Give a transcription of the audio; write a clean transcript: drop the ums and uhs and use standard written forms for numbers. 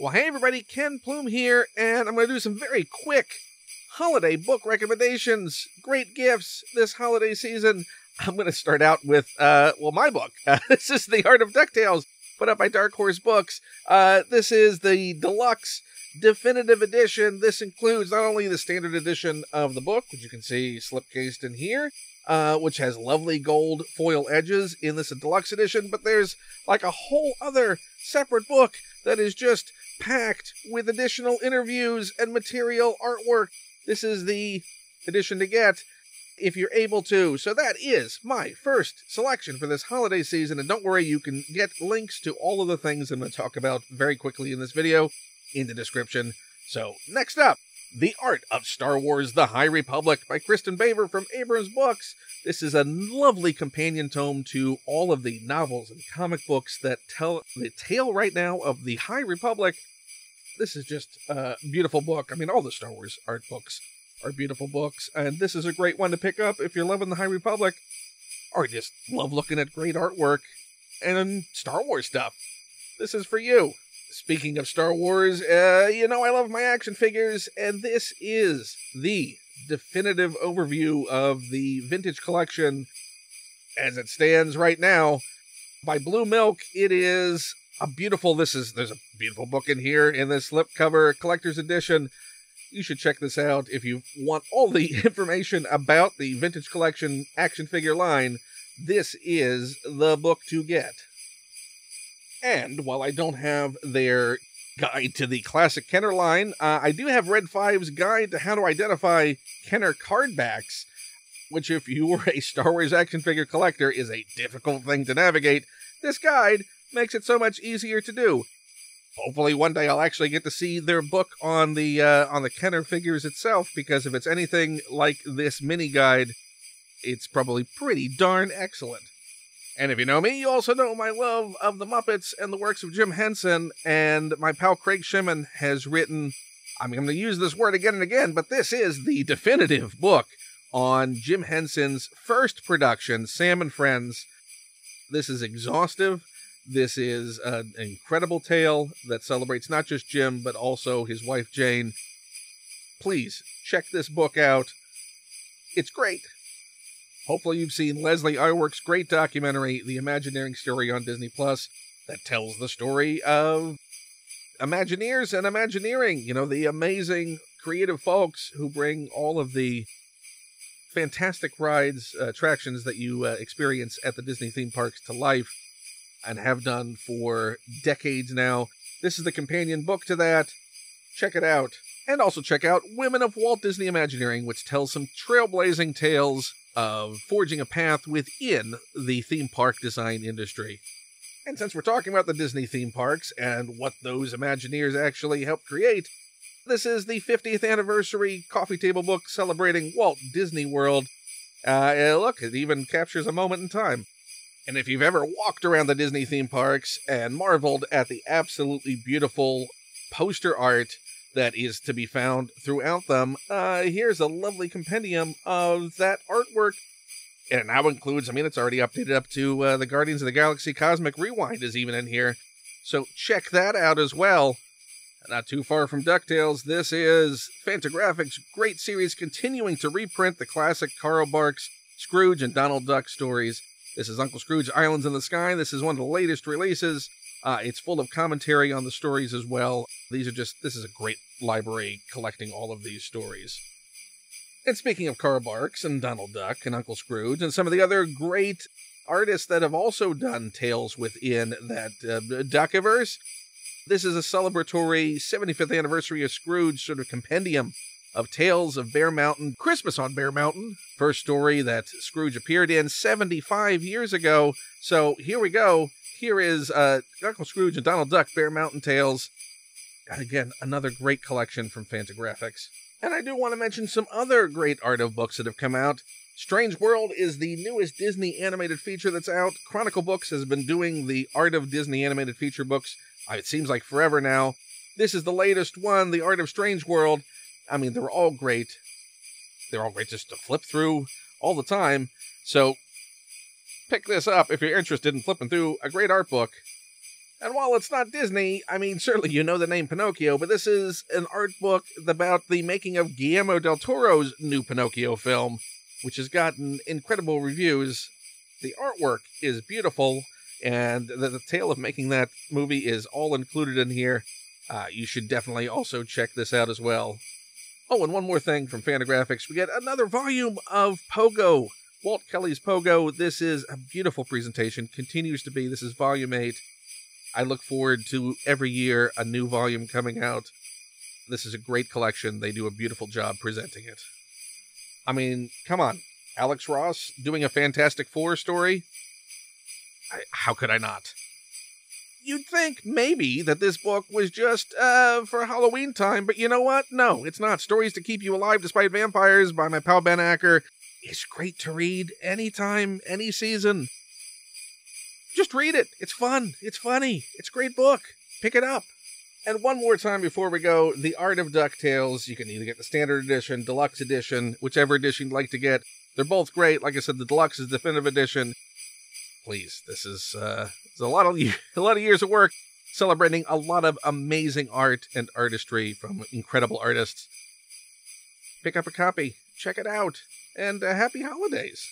Well, hey everybody, KenPlume here, and I'm going to do some very quick holiday book recommendations. Great gifts this holiday season. I'm going to start out with, my book. This is The Art of DuckTales, put out by Dark Horse Books. This is the deluxe definitive edition. This includes not only the standard edition of the book, which you can see slipcased in here, which has lovely gold foil edges in this deluxe edition, but there's like a whole other separate book that is just packed with additional interviews and material artwork. This is the edition to get if you're able to. So that is my first selection for this holiday season. And don't worry, you can get links to all of the things I'm going to talk about very quickly in this video in the description. So next up, The Art of Star Wars: The High Republic by Kristen Baver from Abrams Books. This is a lovely companion tome to all of the novels and comic books that tell the tale right now of the High Republic. This is just a beautiful book. I mean, all the Star Wars art books are beautiful books, and this is a great one to pick up if you're loving the High Republic or just love looking at great artwork and Star Wars stuff. This is for you. Speaking of Star Wars, I love my action figures, and this is the definitive overview of the vintage collection as it stands right now by Blue Milk. It is a beautiful, there's a beautiful book in here in this slipcover collector's edition. You should check this out if you want all the information about the vintage collection action figure line. This is the book to get. And while I don't have their guide to the classic Kenner line, I do have Red 5's guide to how to identify Kenner cardbacks, which if you were a Star Wars action figure collector is a difficult thing to navigate. This guide makes it so much easier to do. Hopefully one day I'll actually get to see their book on the Kenner figures itself, because if it's anything like this mini guide, it's probably pretty darn excellent. And if you know me, you also know my love of the Muppets and the works of Jim Henson, and my pal Craig Shimon has written, I'm going to use this word again and again, but this is the definitive book on Jim Henson's first production, Sam and Friends. This is exhaustive. This is an incredible tale that celebrates not just Jim, but also his wife Jane. Please check this book out. It's great. Hopefully you've seen Leslie Iwerk's great documentary, The Imagineering Story, on Disney Plus, that tells the story of Imagineers and Imagineering. You know, the amazing creative folks who bring all of the fantastic rides, attractions that you experience at the Disney theme parks to life, and have done for decades now. This is the companion book to that. Check it out. And also check out Women of Walt Disney Imagineering, which tells some trailblazing tales of forging a path within the theme park design industry. And since we're talking about the Disney theme parks and what those Imagineers actually helped create, this is the 50th anniversary coffee table book celebrating Walt Disney World. Look, it even captures a moment in time. And if you've ever walked around the Disney theme parks and marveled at the absolutely beautiful poster art that is to be found throughout them, here's a lovely compendium of that artwork. And it now includes, it's already updated up to the Guardians of the Galaxy Cosmic Rewind is even in here. So check that out as well. Not too far from DuckTales, this is Fantagraphics' great series continuing to reprint the classic Carl Barks, Scrooge, and Donald Duck stories. This is Uncle Scrooge Islands in the Sky. This is one of the latest releases. It's full of commentary on the stories as well. This is a great library collecting all of these stories. And speaking of Carl Barks and Donald Duck and Uncle Scrooge and some of the other great artists that have also done tales within that Duckiverse, this is a celebratory 75th anniversary of Scrooge sort of compendium of Tales of Bear Mountain, Christmas on Bear Mountain, first story that Scrooge appeared in 75 years ago. So here we go. Here is Uncle Scrooge and Donald Duck, Bear Mountain Tales. And again, another great collection from Fantagraphics. And I do want to mention some other great art of books that have come out. Strange World is the newest Disney animated feature that's out. Chronicle Books has been doing the Art of Disney animated feature books, it seems like forever now. This is the latest one, The Art of Strange World. They're all great. They're all great just to flip through all the time. So pick this up if you're interested in flipping through a great art book. And while it's not Disney, I mean, certainly you know the name Pinocchio, but this is an art book about the making of Guillermo del Toro's new Pinocchio film, which has gotten incredible reviews. The artwork is beautiful, and the tale of making that movie is all included in here. You should definitely also check this out as well. Oh, and one more thing from Fantagraphics. We get another volume of Pogo, Walt Kelly's Pogo. This is a beautiful presentation, continues to be. This is volume 8. I look forward to every year a new volume coming out. This is a great collection. They do a beautiful job presenting it. I mean, come on. Alex Ross doing a Fantastic Four story? How could I not? You'd think maybe that this book was just for Halloween time, but you know what? No, it's not. Stories to Keep You Alive Despite Vampires by my pal Ben Acker is great to read anytime, any season. Just read it. It's fun. It's funny. It's a great book. Pick it up. And one more time before we go, The Art of DuckTales. You can either get the standard edition, deluxe edition, whichever edition you'd like to get. They're both great. Like I said, the deluxe is definitive edition. Please, this is a lot of years of work celebrating a lot of amazing art and artistry from incredible artists. Pick up a copy. Check it out. And happy holidays.